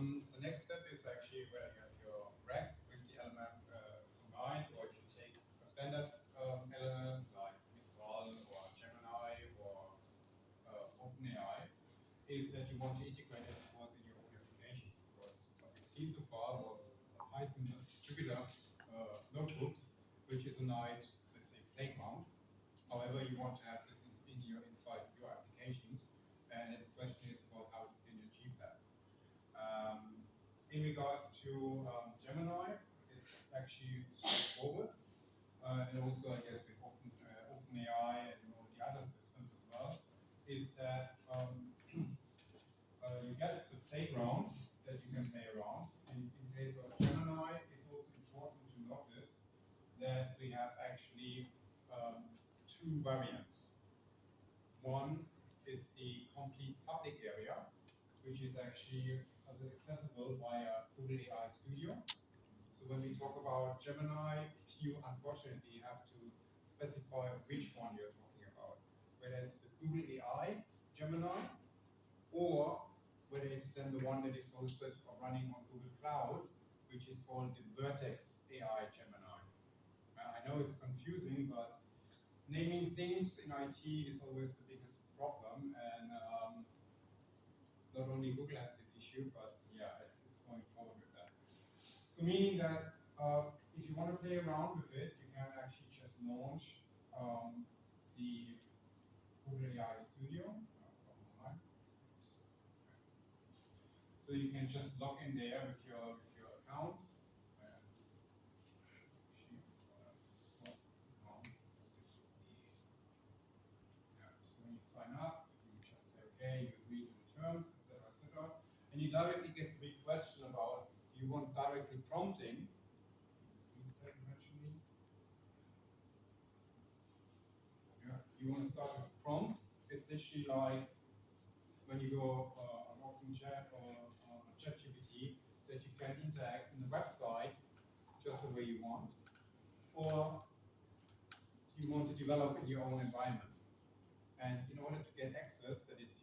the next step is actually whether you have your rack with the element combined, or if you take a standard element like Mistral or Gemini or OpenAI, is that you want to integrate it, of course, in your own applications. Because what we've seen so far was Python Jupyter notebooks, which is a nice, let's say, playground. However, you want to have this inside your applications, and the question is about how you can achieve that. In regards to Gemini, it's actually straightforward, and also I guess with OpenAI and all the other systems as well, is that you get the playground that you can play around. And in case of Gemini, it's also important to notice that we have actually two variants. One is the complete public area, which is actually accessible via Google AI Studio. So when we talk about Gemini, you unfortunately have to specify which one you're talking about, whether it's the Google AI Gemini, or whether it's then the one that is hosted or running on Google Cloud, which is called the Vertex AI Gemini. I know it's confusing, but naming things in IT is always the biggest problem, and not only Google has this issue, but yeah, it's going forward with that. So meaning that if you want to play around with it, you can actually just launch the Google AI Studio. So you can just log in there with your account. So when you sign up, you just say, okay, you agree to the terms, etc., etc. And you directly get the big question about, you want directly prompting. Yeah. You want to start with prompt. It's literally like when you go on OpenChat or on ChatGPT, that you can interact in the website just the way you want, or you want to develop in your own environment. And in order to get access, because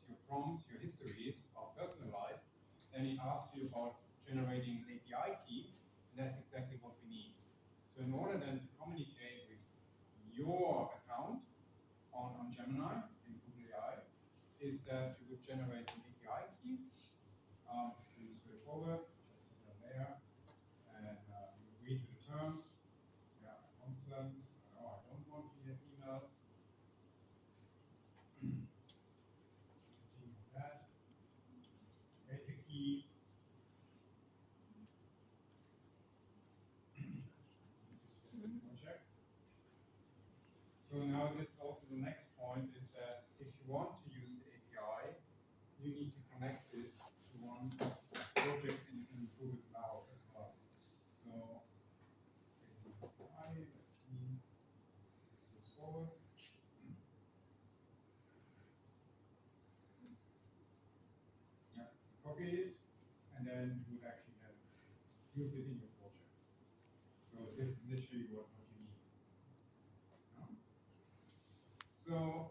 your prompts, your histories are personalized, then it asks you about generating an API key, and that's exactly what we need. So in order then to communicate with your account on Gemini in Google AI, is that you would generate an API key. Pretty straightforward, just sit there, and you agree to the terms. Yeah, consent. No, I don't want to get emails. That. Create the key. So now this is also the next point, is that if you want to use the API, you need to connect it to one project in Google Cloud as well. So let's see, this looks forward. Yeah, copy it, and then you would actually then use it in your projects. So this is literally what you need. So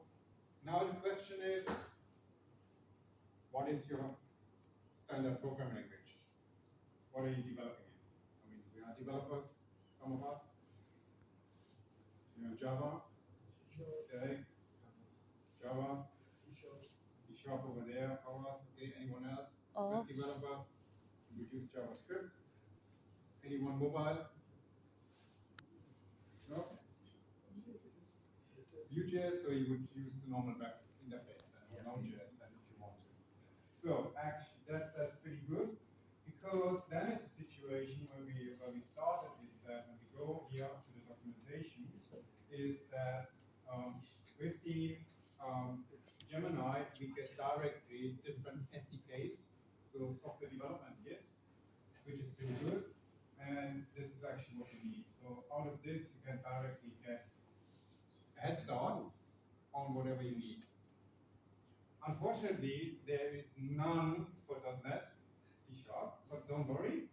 now the question is, what is your standard programming language? What are you developing in? I mean, we are developers, some of us. You know, Java, okay. Java, C# over there, ours, okay. Anyone else? Web developers, you use JavaScript. Anyone mobile? No? Vue.js, so you would use the normal web interface then, or Node.js then if you want to. So actually, that's pretty good, because then it's a situation where we started is that when we go here to the documentation, is that with the Gemini, we get directly different SDKs, so software development kits, which is pretty good. And this is actually what you need. So out of this, you can directly get a head start on whatever you need. Unfortunately, there is none for .NET C#, but don't worry,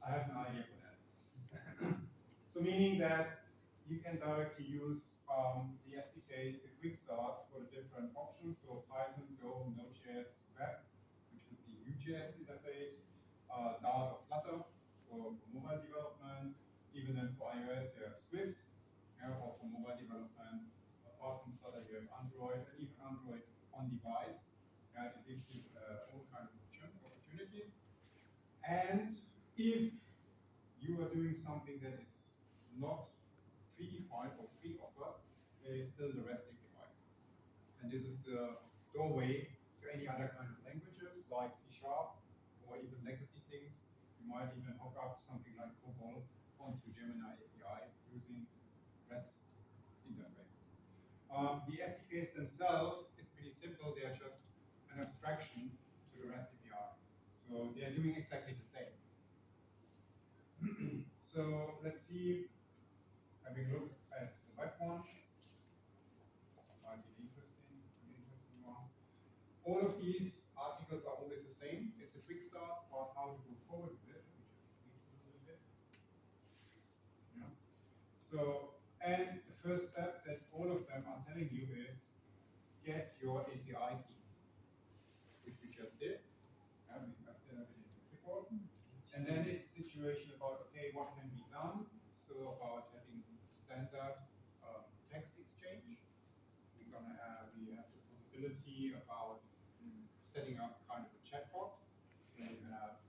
I have an idea for that. So meaning that you can directly use the SDKs, the quick starts for the different options, so Python, Go, Node.js, Web, which would be Vue.js interface, Dart or Flutter for mobile development. Even then for iOS you have Swift, or for mobile development. Apart from Flutter you have Android, and even Android on device. It gives you all kinds of opportunities. And if you are doing something that is not predefined or pre-offered, there is still the REST API. And this is the doorway to any other kind of languages like C# or even legacy things. You might even hook up something like COBOL onto Gemini API using REST interfaces. The SDKs themselves is pretty simple. They are just an abstraction to the REST API. So they are doing exactly the same. So let's see, having a look at the web one. Might be an interesting one. All of these articles are always the same. It's a quick start on how to go forward with it. Let me just increase it a little bit. Yeah. So, and the first step that all of them are telling you is get your API key, which we just did. We invested a bit into the report. And then it's a situation about, okay, what can be done? So about having standard text exchange. We have the possibility about setting up kind of a chatbot. Where you have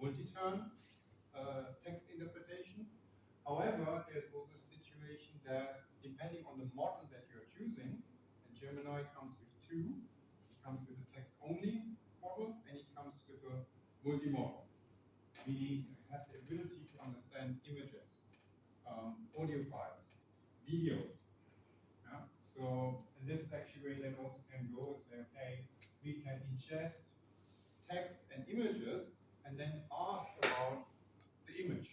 multi-turn text interpretation. However, there's also a situation that depending on the model that you're choosing, and Gemini comes with two, it comes with a text-only model, and it comes with a multi-model. Meaning it has the ability to understand images, audio files, videos. Yeah? So in this actually way then also can go and say, okay, we can ingest text and images and then ask about the image.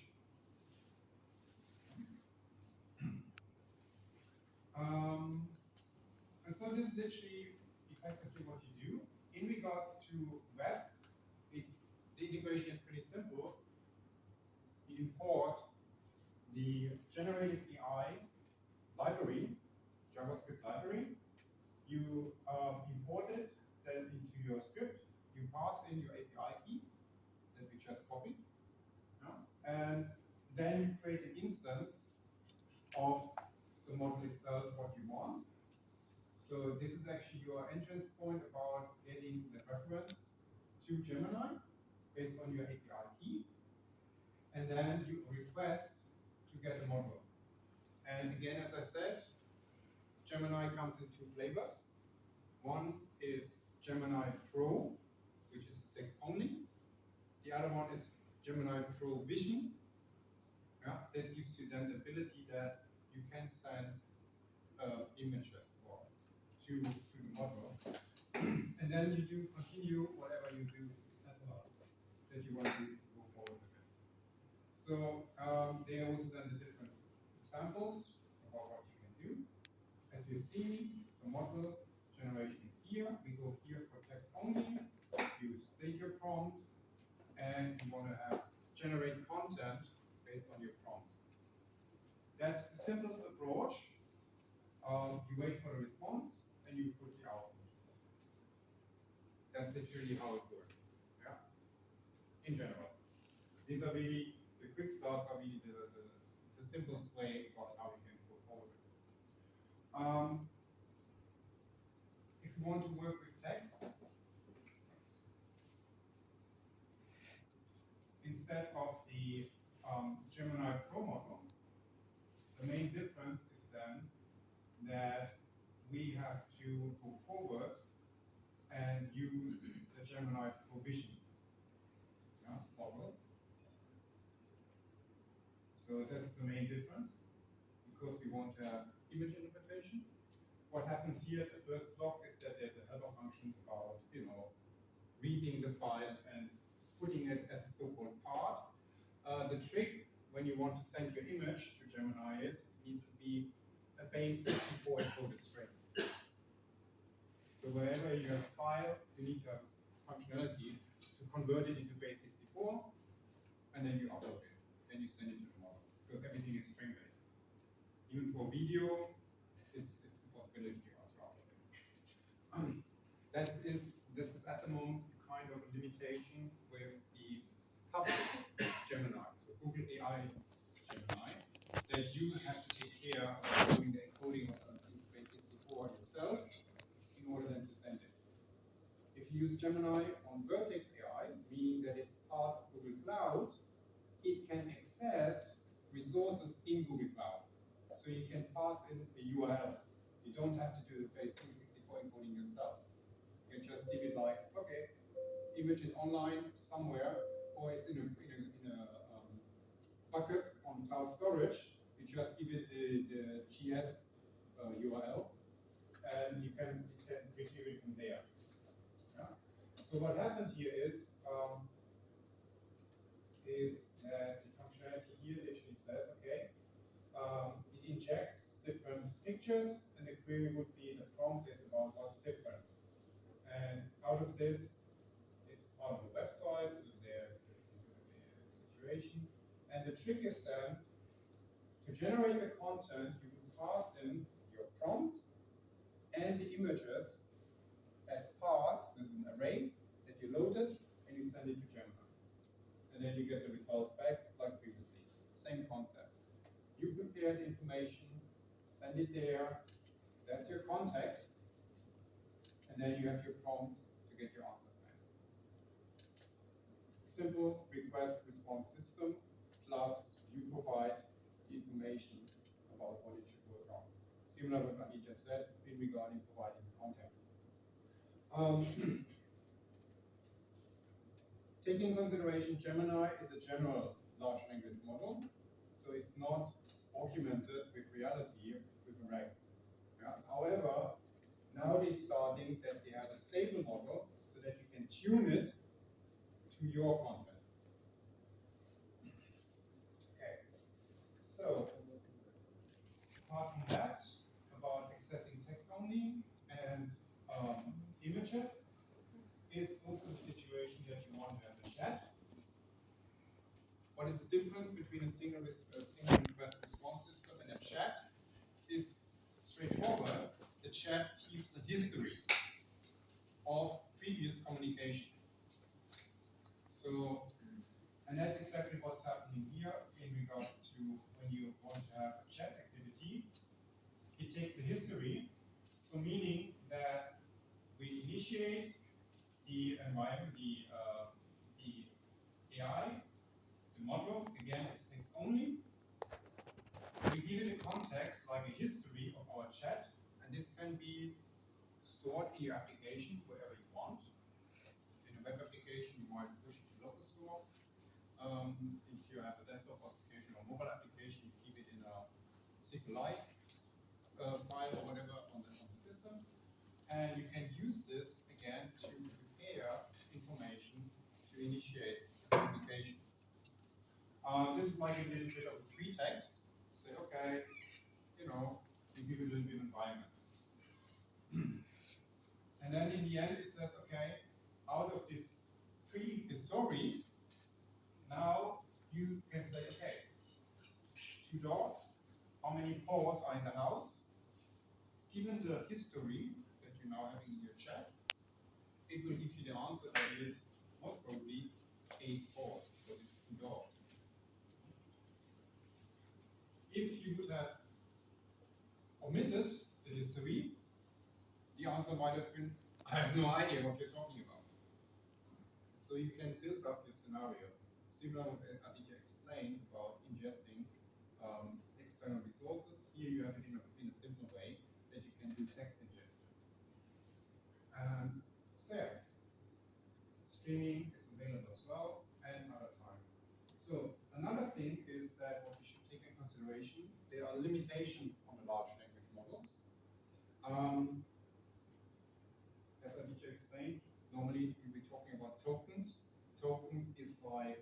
And so this is literally effectively what you do. In regards to web, the integration is pretty simple. You import the generative AI library, JavaScript library. You import it then into your script. You pass in your API key that we just copied. And then you create an instance of the model itself, what you want. So this is actually your entrance point about getting the reference to Gemini based on your API key. And then you request to get the model. And again, as I said, Gemini comes in two flavors. One is Gemini Pro, which is text only. The other one is Gemini Pro Vision. Yeah, that gives you then the ability that you can send images or to the model. And then you do continue whatever you do as well that you want to go forward with it. So there are also then the different examples about what you can do. As you've seen, the model generation is here. We go here for text only. You state your prompt, and you want to have generate content based on your prompt. That's the simplest approach. You wait for a response, and you put the output. That's literally how it works. Yeah. In general, these are really the quick starts are really the simplest way about how you can go forward with it. If you want to work with text, instead of the Gemini Pro model, the main difference is then that we have to go forward and use the Gemini Pro Vision model. So that's the main difference, because we want to have image interpretation. What happens here at the first block is that there's a helper functions about, reading the file and putting it as a so-called part. The trick when you want to send your image to Gemini is it needs to be a base 64 encoded string. So wherever you have a file, you need to have functionality to convert it into base 64, and then you upload it. Then you send it to the model, because everything is string-based. Even for video, it's a possibility to upload it. This is at the moment kind of a limitation communication with the public Gemini, so Google AI Gemini, that you have to take care of doing the encoding of interface 64 yourself in order then to send it. If you use Gemini on Vertex AI, meaning that it's part of Google Cloud, it can access resources in Google Cloud. So you can pass in a URL. You don't have to do the base 364 encoding yourself. You can just give it like, okay, image is online somewhere, or it's in a bucket on cloud storage. You just give it the GS URL, and it can retrieve it from there. Yeah? So what happened here is that the functionality here literally says, okay, it injects different pictures, and the query would be, the prompt is about what's different. And out of this, it's part of the website, so there's a situation. And the trick is then, to generate the content, you will pass in your prompt and the images as parts, as an array that you loaded, and you send it to Gemini. And then you get the results back like previously. Same concept. You prepare the information, send it there, that's your context, and then you have your prompt to get your answers back. Simple request response system, plus you provide the information about what it should work on. Similar to what I just said in regarding providing the context. Taking into consideration, Gemini is a general large language model, so it's not augmented with reality with a RAG. Yeah. However, now they're starting that they have a stable model so that you can tune it to your content. Okay. So, apart from that, about accessing text only and images, is also the situation that you want to have a chat. What is the difference between a single request response system and a chat? Is straightforward. The chat keeps a history of previous communication. So, and that's exactly what's happening here in regards to when you want to have a chat activity. It takes a history, so meaning that we initiate the environment, the AI, the model, again, it's text only. We give it a context, like a history of our chat, and this can be stored in your application wherever you want. In a web application, you might push it to local store. If you have a desktop application or mobile application, you keep it in a SQLite file or whatever on the system. And you can use this again to prepare information to initiate communication. This is like a little bit of a pretext. Say, okay, you give it a little bit of environment. And then in the end, it says, okay, out of this story, now you can say, okay, 2 dogs, how many paws are in the house? Given the history that you're now having in your chat, it will give you the answer that is most probably 8 paws, because it's 2 dogs. If you would have omitted the history, the answer might have been, I have no idea what you're talking about. So you can build up your scenario. Similar to what Aditya explained about ingesting external resources. Here you have it in a simple way that you can do text ingestion. So yeah, streaming is available as well, and other time. So another thing is that what you should take in consideration, there are limitations on the large language models. As Aditya explained, normally we'll be talking about tokens. Tokens is like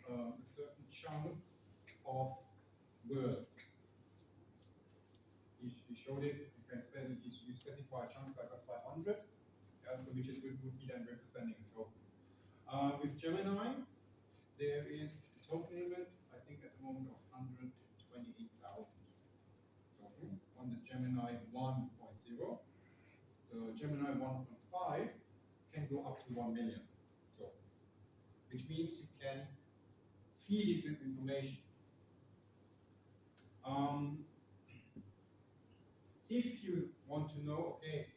a certain chunk of words. You showed it, you specify a chunk size of 500, yeah, so which would be then representing a token. With Gemini, there is a token limit, I think at the moment of 128,000 tokens on the Gemini 1.0. The Gemini 1.5 can go up to 1 million tokens. which means you can feed it with information. If you want to know, okay,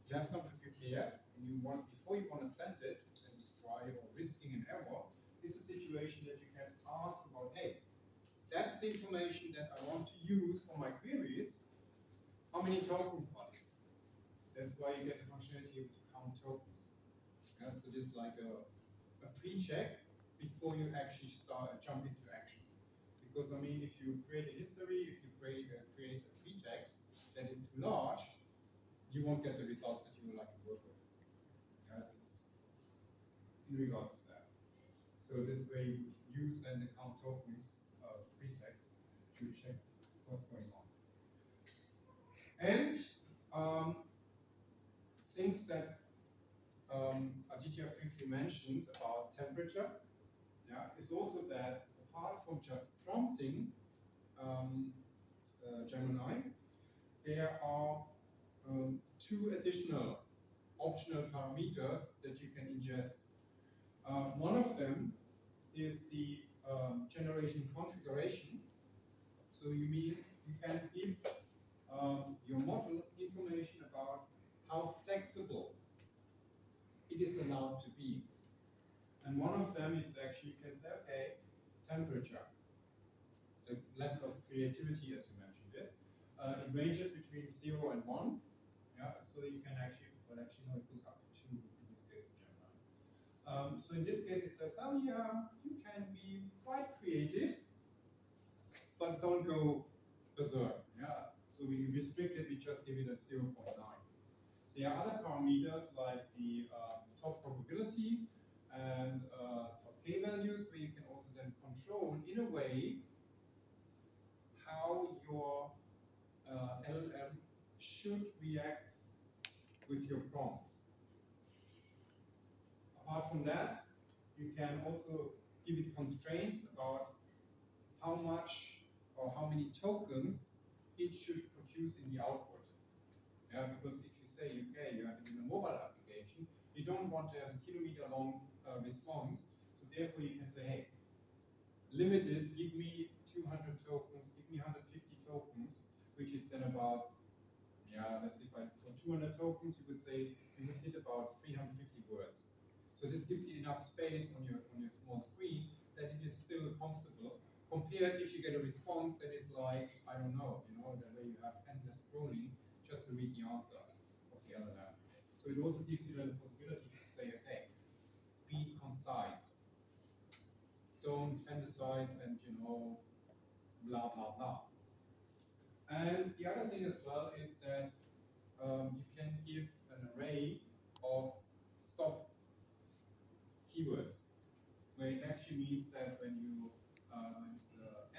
you have something prepared, and you want, before you want to send it and try or risking an error, this is a situation that you can ask about, hey, that's the information that I want to use for my queries. How many tokens are these? That's why you get the functionality to count tokens. Yeah, so this is like a pre-check before you actually jump into action. Because I mean, if you create a history, if you create a pretext that is too large, you won't get the results that you would like to work with. That's in regards to that. So this way you use and the count tokens pretext to check what's going on. And things that Aditya briefly mentioned about temperature, yeah, is also that apart from just prompting Gemini, there are two additional optional parameters that you can ingest. One of them is the generation configuration. So you mean you can give your model information about how flexible it is allowed to be. And one of them is actually, you can say, okay, temperature, the level of creativity, as you mentioned it. It ranges between 0 and 1. Yeah, so you can actually, well, actually, no, it goes up to 2 in this case of Gemini. So in this case, it says, oh yeah, you can be quite creative, but don't go berserk. Yeah, so we restrict it, we just give it a 0.9. There are other parameters like the top probability and top k values, where you can also then control in a way how your LLM should react with your prompts. Apart from that, you can also give it constraints about how much or how many tokens it should produce in the output. Yeah, because if you say, okay, you have it in a mobile application, you don't want to have a kilometer-long response. So therefore, you can say, hey, limited, give me 200 tokens, give me 150 tokens, which is then about, yeah, let's say for 200 tokens, you would say you would hit about 350 words. So this gives you enough space on your small screen that it is still comfortable. Compared if you get a response that is like, I don't know, the way you have endless scrolling just to read the answer of the LLM. So it also gives you the possibility to say, okay, be concise. Don't fantasize and blah blah blah. And the other thing as well is that you can give an array of stop keywords, where it actually means that when the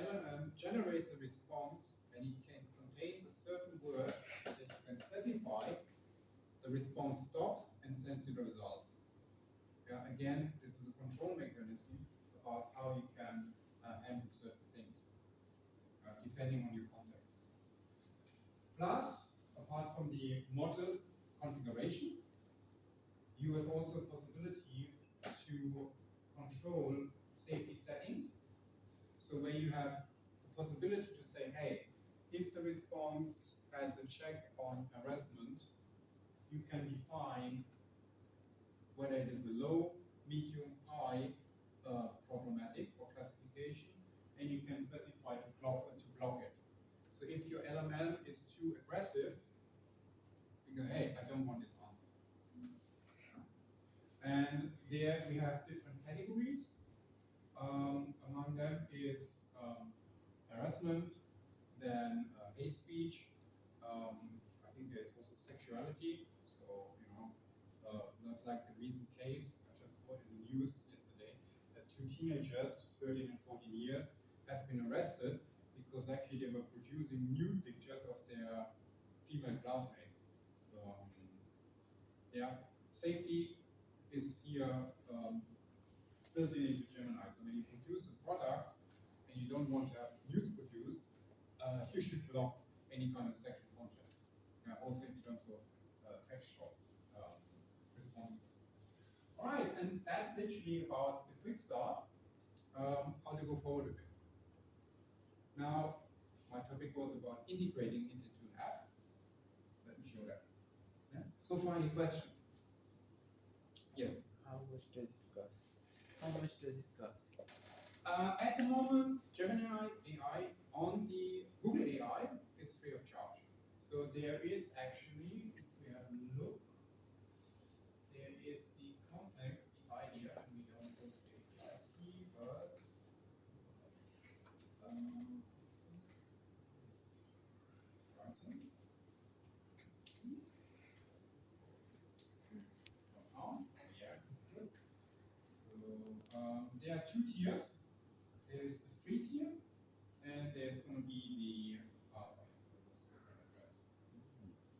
LLM generates a response and it contains a certain word that you can specify, the response stops and sends you the result. Yeah, again, this is a control mechanism about how you can handle certain things, depending on your context. Plus, apart from the model configuration, you have also a possibility to control safety settings. So where you have the possibility to say, hey, if the response has a check on harassment, you can define whether it is a low, medium, high problematic or classification, and you can specify to block it. So if your LMM is too aggressive, you go, hey, I don't want this answer. And there we have different categories. Among them is harassment, then hate speech. I think there's also sexuality. So, not like the recent case I just saw in the news yesterday, that 2 teenagers, 13 and 14 years, have been arrested because actually they were producing nude pictures of their female classmates. So, yeah, safety is here built into Gemini. So when you produce a product and you don't want to have nudes produced, you should block any kind of sexual content. Also in terms of textual responses. All right, and that's literally about the quick start, how to go forward with it. Now, my topic was about integrating it into an app. Let me show that. Yeah? So far, any questions? Yes. How much does it cost? How much does it cost? At the moment, Gemini AI on the Google AI is free of charge. So there is actually, if we have a look, there is the context, the idea, and we don't go to the API key, but pricing. Yeah, it's good. So there are two tiers. There is the free tier, and there's going to be the what's the different address? It's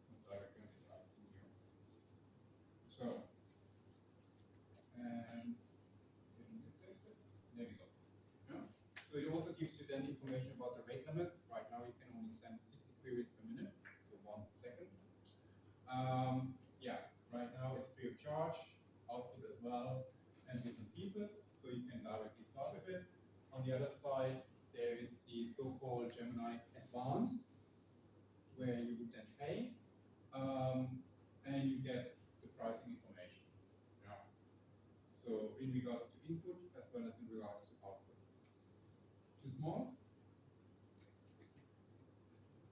not directly on the studio. So and there we go. Yeah. So it also gives you then information about the rate limits. Right now you can only send 60 queries per minute, so 1 second. Yeah, right now it's free of charge, output as well, and bits and pieces, so you can directly start with it. On the other side, there is the so-called Gemini Advanced, where you would then pay, and you get the pricing information. Yeah. So in regards to input as well as in regards to output. Too small?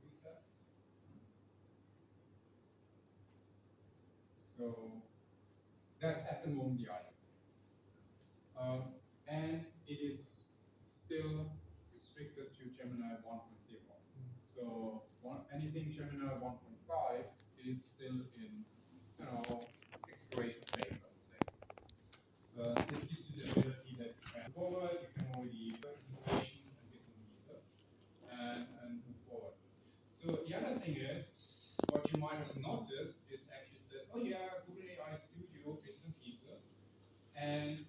Reset. So that's at the moment the item. And it is still restricted to Gemini 1.0. So anything Gemini 1.5 is still in, exploration phase, I would say. This gives you the ability that you can forward, you can already put integrations and bits and pieces and move forward. So the other thing is, what you might have noticed is actually it says, oh yeah, Google AI Studio, bits and pieces, and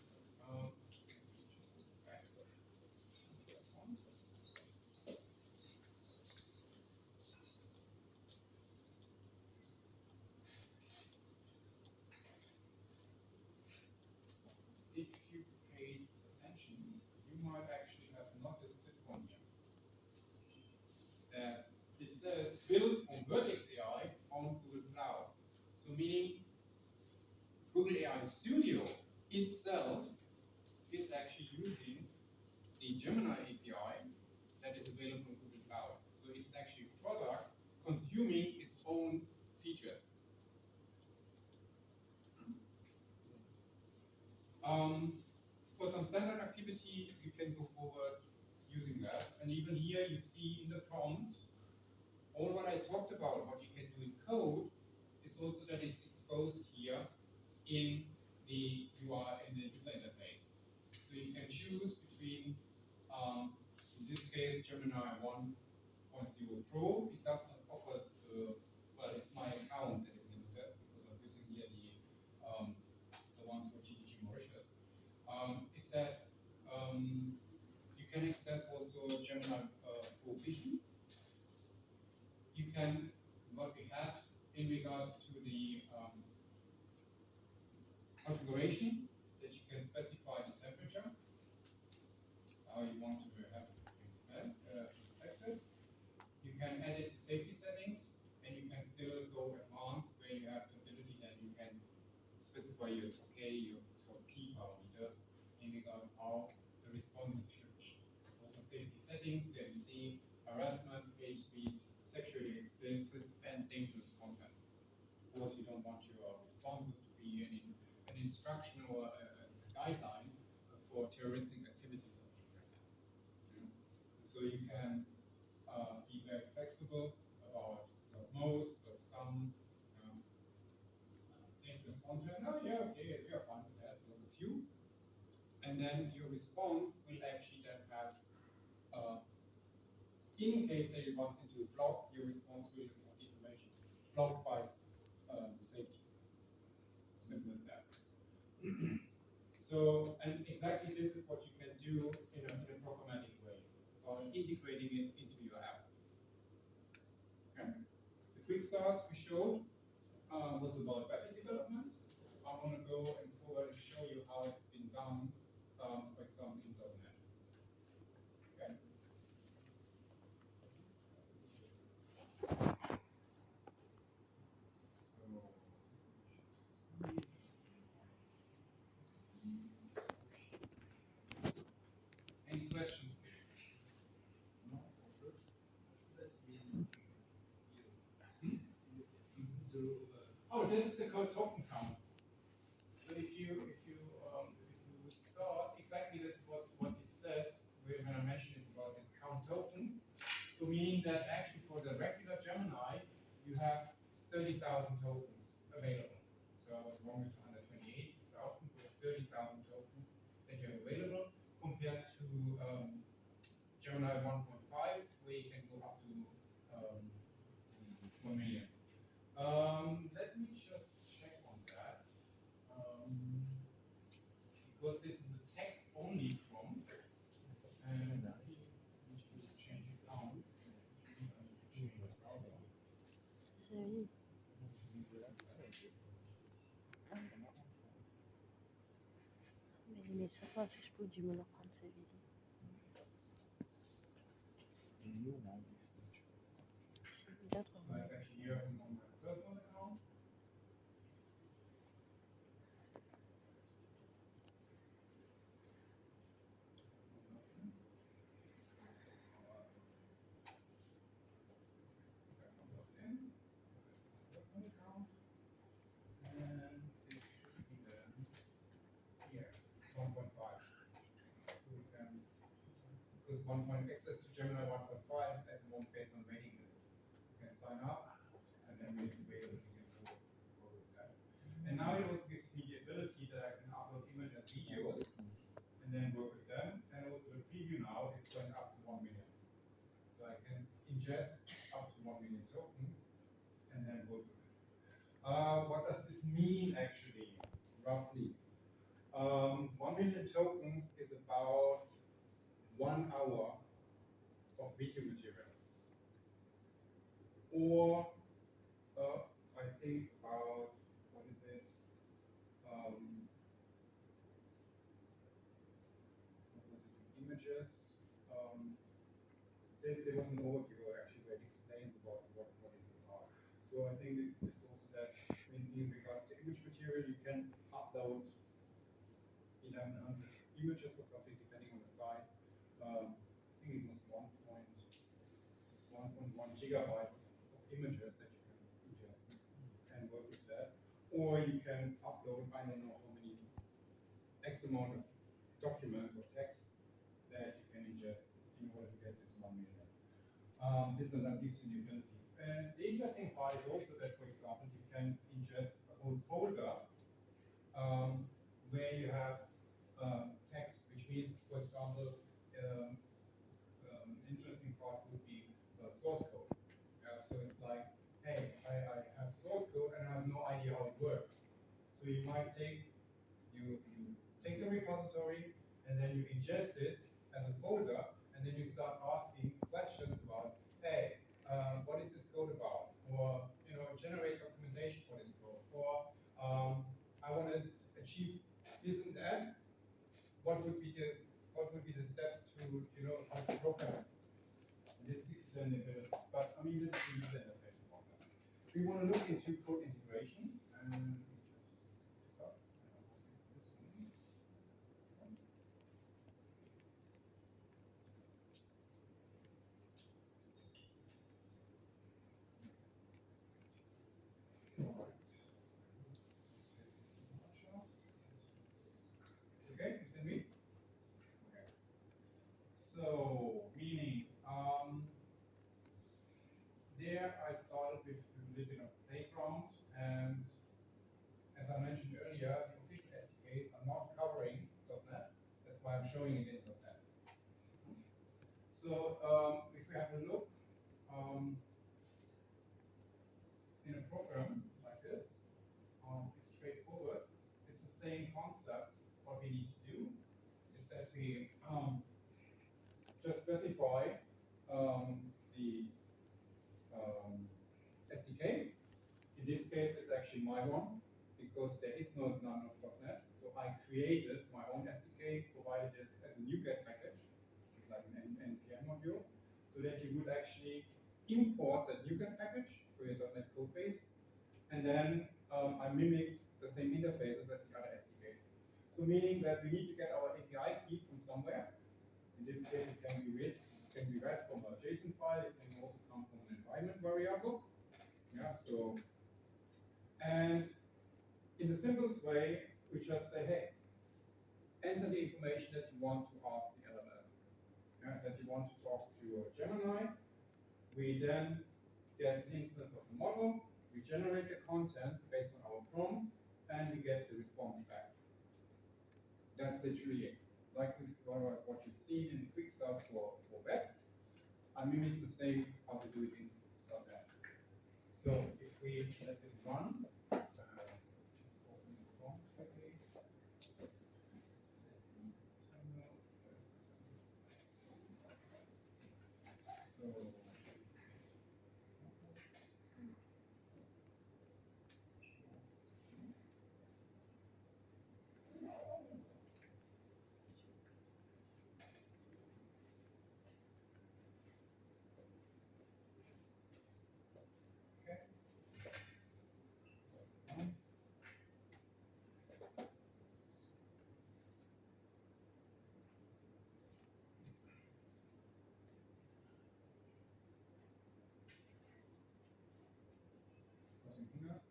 if you paid attention, you might actually have noticed this one here. That it says built on Vertex AI on Google Cloud. So meaning Google AI Studio itself is actually using the Gemini API that is available on Google Cloud. So it's actually a product consuming its own features. For some standard activity, you can go forward using that. And even here, you see in the prompt, all what I talked about, what you can do in code, is also that it's exposed here in the UI, in the user interface. So you can choose between, in this case, Gemini 1.0 Pro. It does not offer, well, it's my account that is limited because I'm using here the one for GDG Mauritius. Is that you can access also Gemini Pro Vision. You can, what we had in regards to the configuration, that you can specify the temperature, how you want to have it inspected. You can edit the safety settings, and you can still go advanced, where you have the ability that you can specify your okay, your key parameters in regards how the responses should be. Also safety settings, there you see harassment, page speed, sexually explicit, and dangerous content. Of course, you don't want your responses to be an instruction or a guideline for terroristic activities or something like that. Yeah. So you can be very flexible about most or some dangerous content. Oh yeah, okay, we are fine with that. There's a few, and then your response will actually then have, in case that it runs into a block, your response will have information blocked by safety. Simple as that. So, and exactly this is what you can do in a programmatic way, by integrating it into your app. Okay. The quick starts we showed was about web development. I want to go and forward and show you how how it's been done, for example, in .NET. Okay. Any questions, please? No? All good? Oh, this is the code token count. So if you start exactly this is what it says when I mentioned it about these count tokens. So meaning that actually for the regular Gemini you have 30,000 tokens available. So I was wrong with 128,000, so 30,000 tokens that you have available compared to Gemini 1.5 where you can go up to 1 million. Let me just check on that. Because this is a text-only prompt, and he needs to change his count, which means I need to change the browser. Mais ça va, fez explodir meu local de serviço. C'est So that's actually here on my personal account. Because access to Gemini 1.5 is at the moment based on waiting list. You can sign up, and then when it's available, you can go with that. And now it also gives me the ability that I can upload images, videos, and then work with them. And also the preview now is going up to 1 million. So I can ingest up to 1 million tokens, and then work with it. What does this mean actually, roughly? 1 million tokens is about 1 hour of video material. Or I think about, what is it? What was it? Images. There was an overview actually where it explains about what it's about. So I think it's also that in regards to image material, you can upload 1100 images or something depending on the size. I think it was 1.1 gigabyte of images that you can ingest and work with that. Or you can upload, I don't know how many, X amount of documents or text that you can ingest in order to get this 1 million. This and that gives you the ability. And the interesting part is also that, for example, you can ingest a whole folder where you have text, which means, for example, interesting part would be source code. So it's like, hey, I have source code and I have no idea how it works. So you might take the repository and then you ingest it as a folder, and then you start asking questions about, hey, what is this code about? Or generate documentation for this code. Or I want to achieve this and that. What would be the steps to how to program it? This gives you then the abilities. But I mean, this is the user interface about that. We want to look into code integration, and let me just put this up. And I'll fix this one. All right. It's okay? You can read? Okay. So, meaning, there I started with a little bit of playground, and as I mentioned earlier, the official SDKs are not covering .NET. That's why I'm showing it in .NET. So if we have a look in a program like this, it's straightforward. It's the same concept. What we need to do is that we just specify the SDK. In this case, it's actually my one, because there is none of .NET. So I created my own SDK, provided it as a NuGet package, which is like an npm module, so that you would actually import that NuGet package for your .NET code base, and then I mimicked the same interfaces as the other SDKs. So meaning that we need to get our API key from somewhere. In this case, it can be read from a JSON file. It can also come from an environment variable. Yeah. So, and in the simplest way, we just say, hey, enter the information that you want to ask the LLM. Yeah, that you want to talk to Gemini. We then get an instance of the model. We generate the content based on our prompt, and we get the response back. That's literally it. Like with what you've seen in the quick start for web, I mimic the same how to do it in .NET. So if we let this run, open the prompt quickly. Crossing fingers.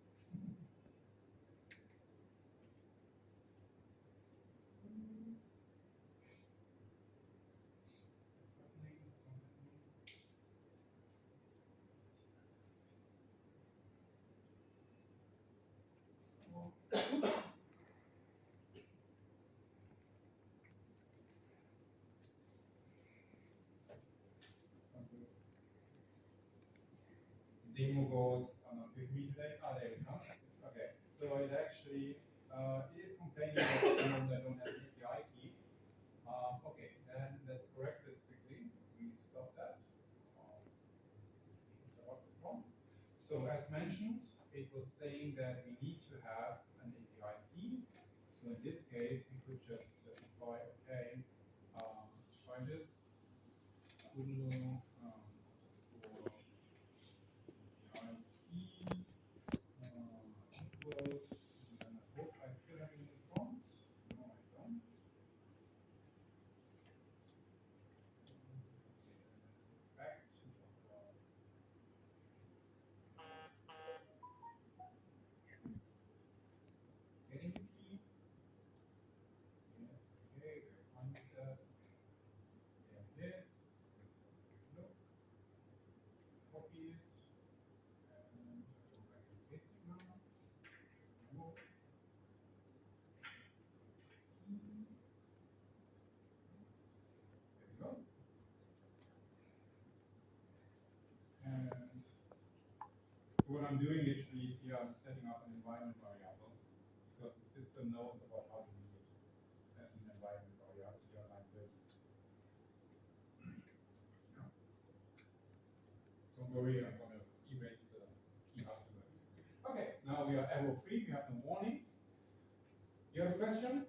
Demo goals are not with me today. Ah, there we go. Okay, so it actually it is complaining that I don't have the API key. Okay, then let's correct this quickly. We stop that. So as mentioned, it was saying that we need to have an API key. So in this case, we could just specify, okay, let's try this. Uno, underscore API key equals, and I hope I still have it in the prompt. No, I don't. Let's go back to our getting the key. Yes, okay, we're fine with that. There it is. Let's have a quick look. Copy it. And go back and paste it now. No. There we go. And so what I'm doing literally is here I'm setting up an environment variable because the system knows about how to read it as an environment variable here on line 30. Yeah. Don't worry, I'm going to erase the key afterwards. Okay, now we are error free, we have no warnings. You have a question?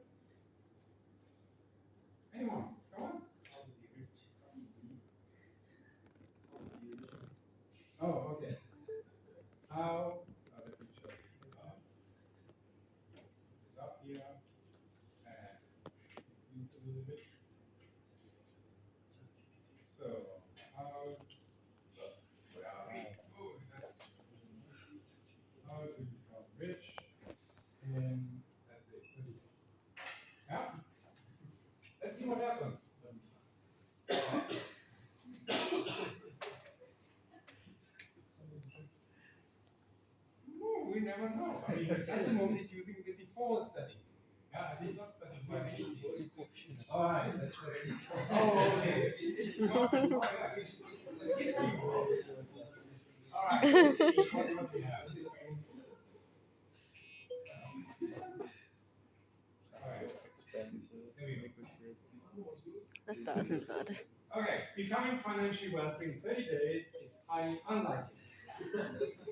Anyone? Come on. Oh, okay. How? Let me just this up here and use a little bit. So, how? Where are we? Oh, that's how to become rich in, let's say, 30 years. Yeah. Let's see what happens. We never know. I mean, at the moment it's using the default settings. Yeah, I did not specify anything. Alright, let's see. Oh, okay. It's not, oh, yeah. Let's see. Alright, let's see what we have. Alright. Okay, becoming financially wealthy in 30 days is highly unlikely.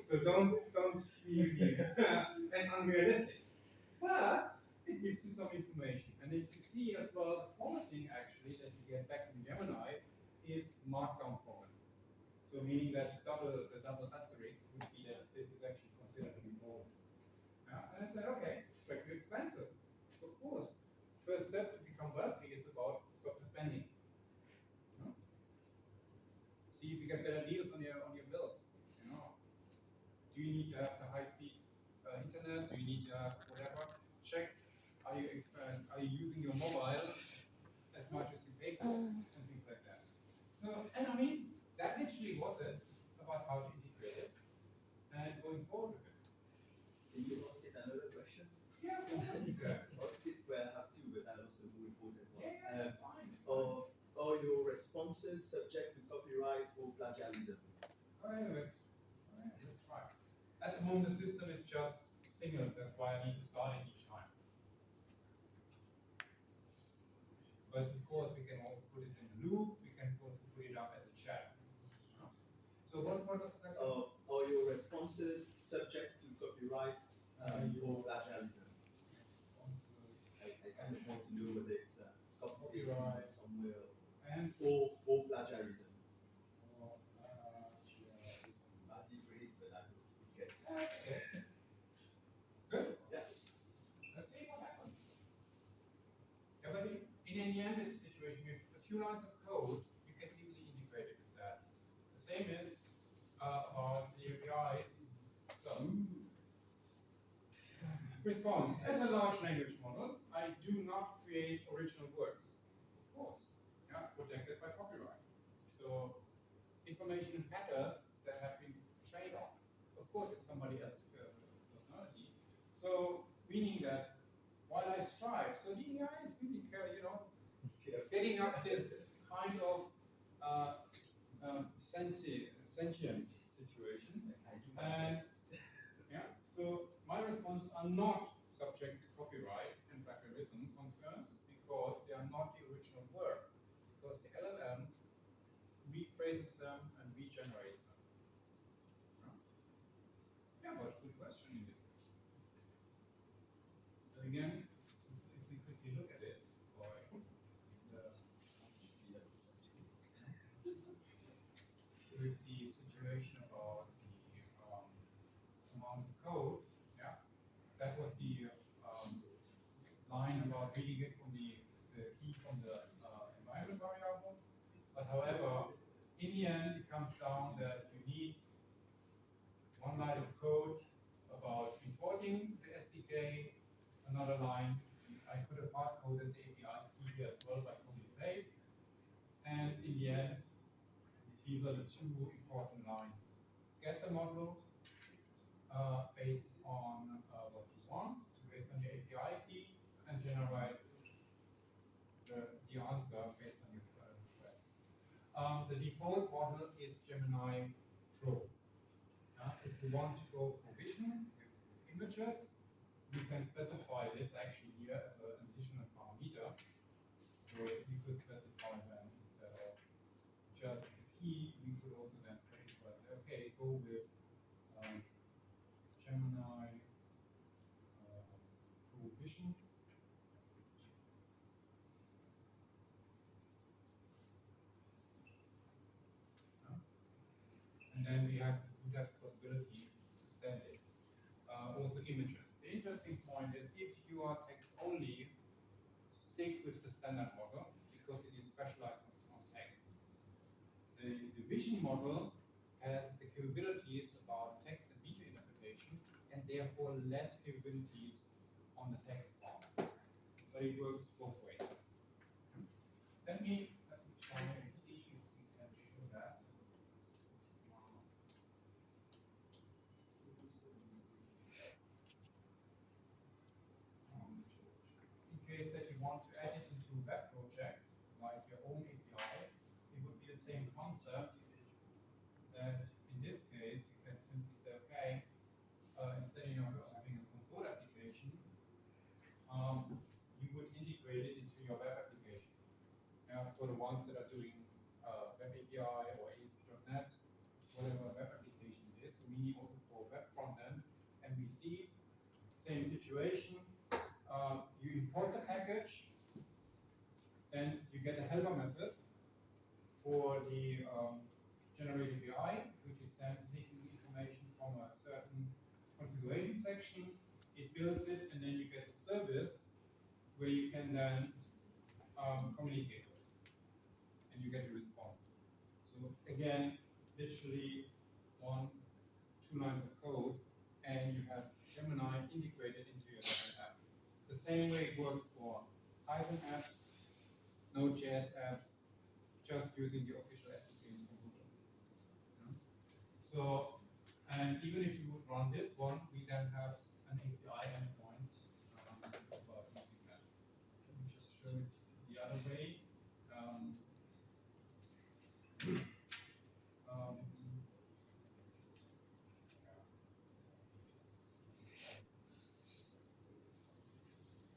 So don't be and unrealistic. But it gives you some information. And as you see as well, the formatting actually that you get back in Gemini is markdown format. So meaning that the double asterisk would be that this is actually considered an important. Yeah? And I said, okay, track your expenses. Of course. First step to become wealthy is about stop the spending. You know? See if you get better deals on your bills. You know, do you need to have the high-speed internet? Do you need to have whatever? Check. Are you using your mobile as much as you pay for, and things like that. So, and I mean, that literally was it about how to integrate it and going forward with it. Can you ask it another question? Yeah, of course you can. Ask it, well, I have two, but I also more important one. Yeah, that's fine. It's fine. Are your responses subject to copyright or plagiarism? Alright, that's right. At the moment, the system is just single. That's why I need to start it each time. But of course, we can also put this in a loop. We can also put it up as a chat. So what was the question? Are your responses subject to copyright or plagiarism? I kind of want to know whether it's copyright somewhere and or plagiarism. Badly phrased, but I don't get it. Good. Yeah. Let's see what happens. Yeah, but in the end, this situation with a few lines of code, you can easily integrate it with that. The same is about the APIs. So, response. As a large language model, I do not create original works. Of course. Yeah, protected by copyright. So, information and patterns that have been trained on. Of course, it's somebody else's personality. So, meaning that while I strive, so the AI is really, getting up this kind of sentient situation. And yeah, so my responses are not subject to copyright and plagiarism concerns because they are not the original work. Because the LLM rephrases them and regenerates them. Yeah, but good question in this case. So again, if we quickly look at it, with the situation about the amount of code, yeah, that was the line about reading it from the key from the environment variable. But however, in the end, it comes down that you need one line of code about importing the SDK, another line. I could have hard coded the API key here as well by copy and paste. And in the end, these are the two important lines. Get the model based on what you want, based on your API key, and generate the answer based on your request. The default model is Gemini Pro. If you want to go for vision with images, you can specify this actually here as an additional parameter. So you could specify them instead of just the key, we could also then specify, say, okay, go with Gemini Pro Vision. And then we have the possibility to send it. Also images. The interesting point is if you are text only, stick with the standard model because it is specialized on text. The vision model has the capabilities about text and video interpretation and therefore less capabilities on the text part. But it works both ways. Let me try and see if you can show that. In case that you want to add it into a web project, like your own API, it would be the same concept that in this case you can simply say, okay, instead of having a console application, you would integrate it into your web application. For the ones that are doing web API or ASP.NET, whatever web application it is, so meaning also for web frontend, and we see same situation. you import the package, then you get a helper method for the generated API, which is then taking the information from a certain configuration section, it builds it, and then you get a service where you can then communicate with, and you get a response. So again, literally 1-2 lines of code, and you have Gemini integrated into your app. The same way it works for Python apps, Node.js apps, just using the official SDKs from Google. So, and even if you would run this one, we then have an API endpoint about using that. Let me just show it the other way.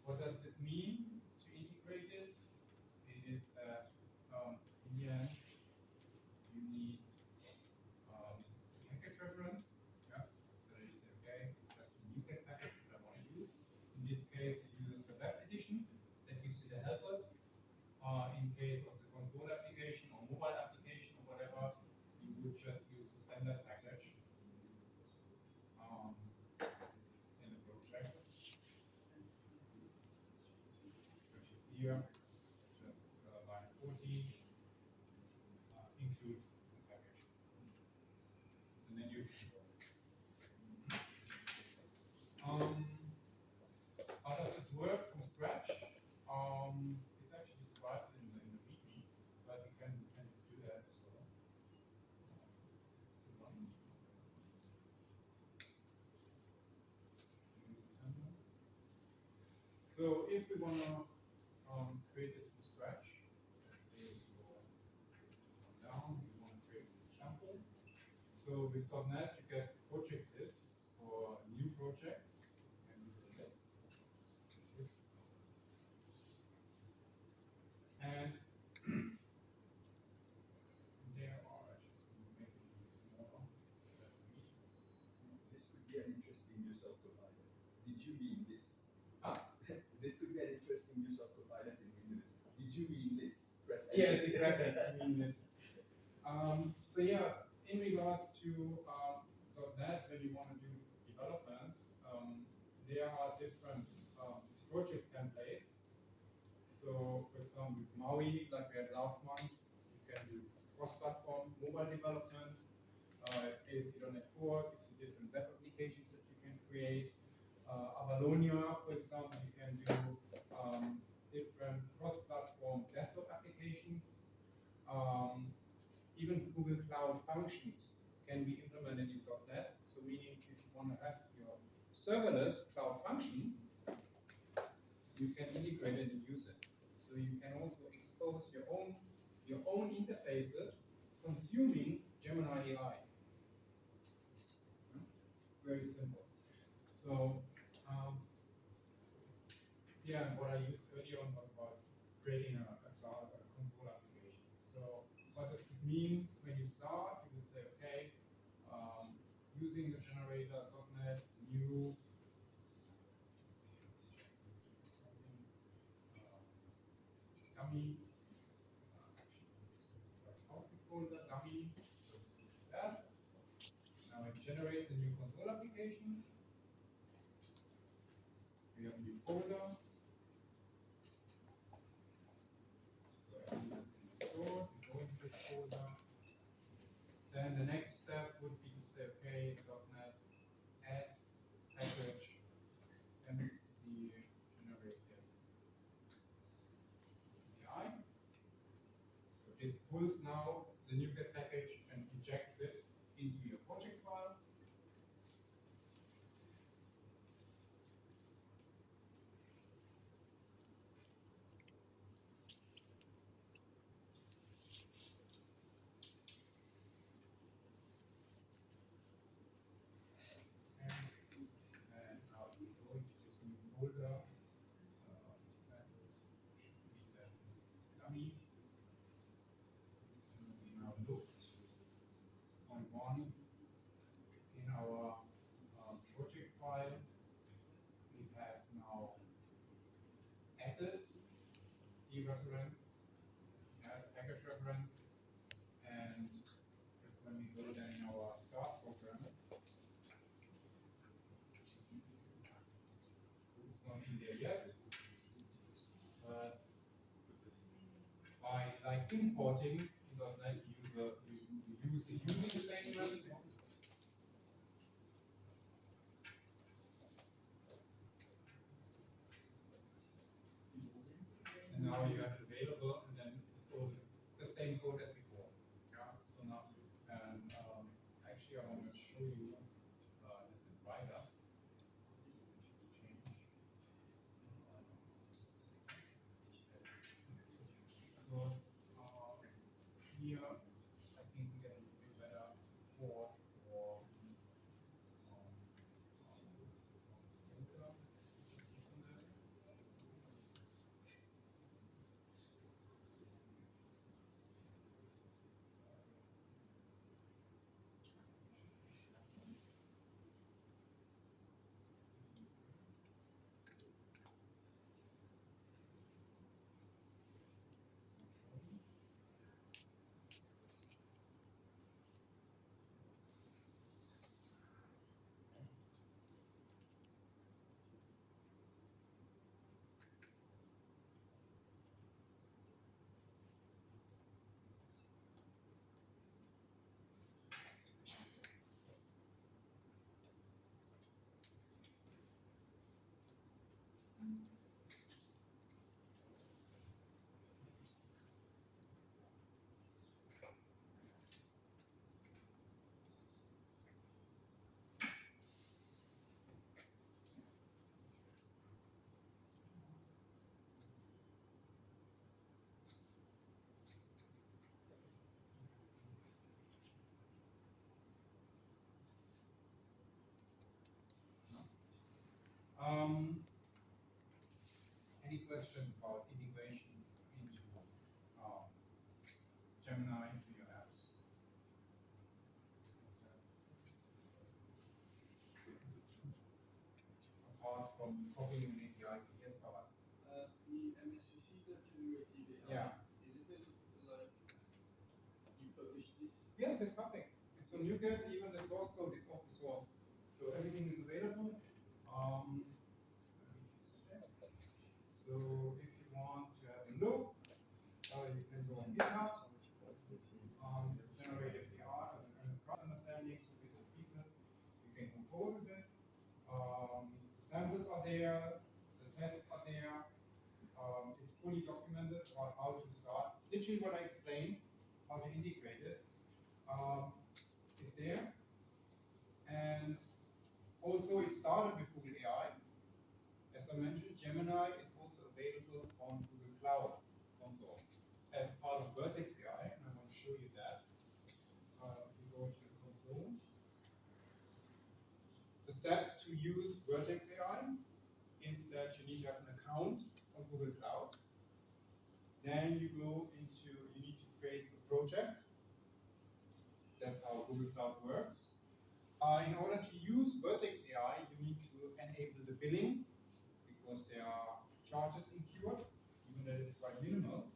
What does this mean to integrate it? It is that in the end, you need package reference. Yeah. So you say, okay, that's the new package that I want to use. In this case, it uses the web edition that gives you the helpers. In case of the console application or mobile application or whatever, you would just use the standard package in the project, which is here, just line 40, include the package. And then you how does this work from scratch? It's actually described in the README, but we can do that as well. It's the one. So if we want to create this from scratch, let's say we go down, we want to create a sample. So with .NET, you get project lists for new projects, and these are lists. This. And there are, just make it a bit smaller so that we This could be an interesting use of Copilot. Did you mean this? Ah. This could be an interesting use of Copilot in Windows. Did you mean this? Press Yes, exactly. I mean this. So yeah, in regards to .NET, when you want to do development, there are different project templates. So, for example, with Maui, like we had last month, you can do cross-platform mobile development. ASP.NET Core gives you different web applications that you can create. Avalonia, for example, you can do different cross-platform desktop applications. Even Google Cloud Functions can be implemented in .NET. So meaning if you want to have your serverless cloud function, you can integrate it and use it. So you can also expose your own interfaces consuming Gemini AI. Very simple. So yeah, what I used earlier on was about creating a cloud, a console application. So what does this mean? When you start, you will say, okay, using the generator.NET new dummy, output folder, dummy, so this will do that. Now it generates a new console application. We have a new folder. So I do this in the store, we go into this folder. Then the next step would be to say, okay, .NET add package Mscc generated API. So this pulls now the NuGet package and injects it into your project file. And now we go into this new folder. Samples should be then dummies. And we now look on one in our project file. It has now reference, package reference, and when we go then in our start program, it's not in there yet, but by like importing in .NET, you use the using statement. And now you have it available, and then it's all the same code as before. Yeah. So now, and actually, I want to show you this in writer. Because here, I think we get a little bit better support for any questions about integration into Gemini into your apps? Apart from copying an API key, yes, for us. The Mscc that you API, Yeah. is it like you publish this? Yes, it's public. It's on NuGet, even the source code is open source. So everything is available. Let me just check. So if you want to have a look, you can go on GitHub, generate API and cross understanding, so bits and pieces. You can go forward with it. The samples are there, the tests are there. It's fully documented about how to start. Literally what I explained, how to integrate it, is there. And also it started with Google AI. As I mentioned, Gemini is also available on Google Cloud Console as part of Vertex AI, and I want to show you that. So we go to the console. The steps to use Vertex AI is that you need to have an account on Google Cloud. Then you need to create a project. That's how Google Cloud works. In order to use Vertex AI, you need to enable the billing because there are charges incurred, even though it's quite minimal.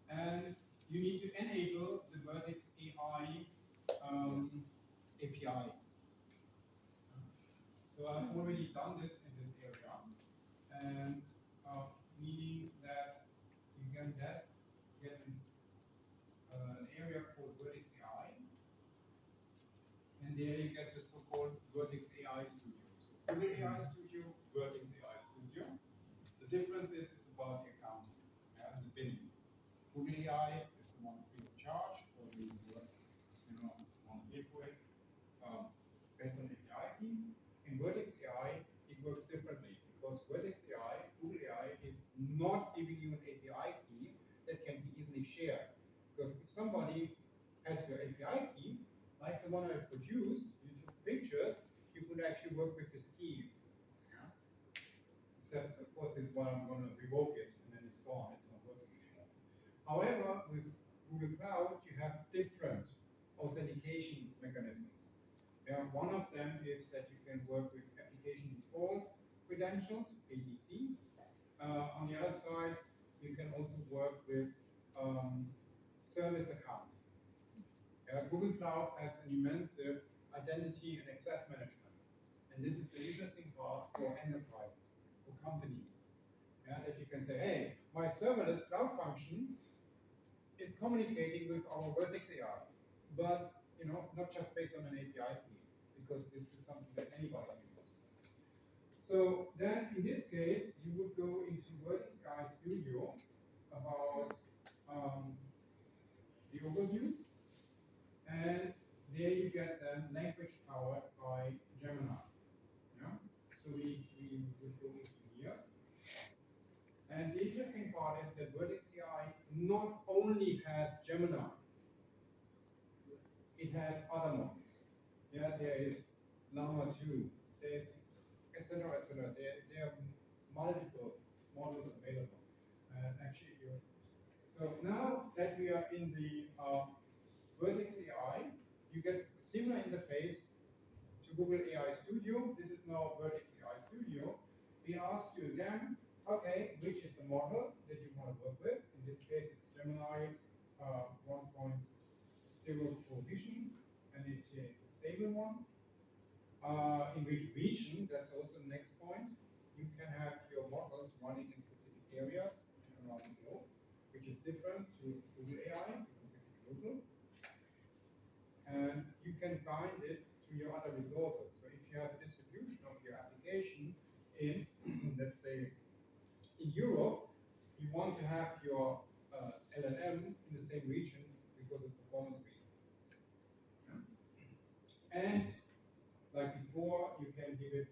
And you need to enable the Vertex AI API. So I've already done this in this area, and meaning that you get an area called Vertex AI, and there you get the so-called Vertex AI Studio. So Google AI Studio, Vertex AI Studio. The difference is about the accounting and the billing. Google AI is the one free of charge, or you want to pay for it based on API key. In Vertex AI, it works differently because Vertex AI, Google AI, is not giving you an API key that can be easily shared. Because if somebody has your API key, like the one I produced, you took pictures, you could actually work with this key. Yeah? Except, of course, this one I'm going to revoke it and then it's gone, it's not working anymore. However, with Google Cloud, you have different authentication mechanisms. One of them is that you can work with application default credentials, ADC. On the other side, you can also work with service accounts. Google Cloud has an immense identity and access management. And this is the interesting part for enterprises, for companies. That you can say, hey, my serverless cloud function is communicating with our Vertex AI, but not just based on an API key, because this is something that anybody can use. So then, in this case, you would go into Vertex AI Studio about the overview, and there you get the language powered by Gemini. Yeah? So we would go into here. And the interesting part is that Vertex AI not only has Gemini, it has other models. Yeah, there is Llama 2, there's etc. etc. There are multiple models available. Actually, so now that we are in the Vertex AI, you get a similar interface to Google AI Studio. This is now Vertex AI Studio. We ask you again, okay, which is the model that you want to work with? In this case, it's Gemini 1.0 for vision, and it is a stable one. In which region, that's also the next point, you can have your models running in specific areas around the globe, which is different to Google AI because it's global. And you can bind it to your other resources. So if you have a distribution of your application in, let's say, in Europe, you want to have your LLM in the same region because of performance reasons. Yeah? And like before, you can give it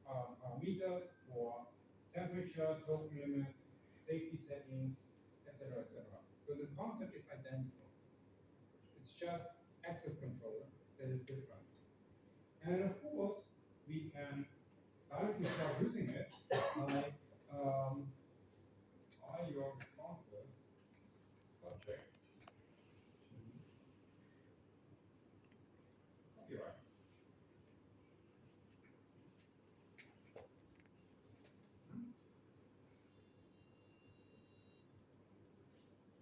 parameters for temperature, token limits, safety settings, etc., etc. So the concept is identical. It's just access control that is different. And of course, we can directly start using it like are your responses subject to copyright?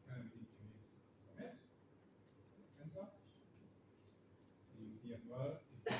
And we need to submit, enter. And you see as well, it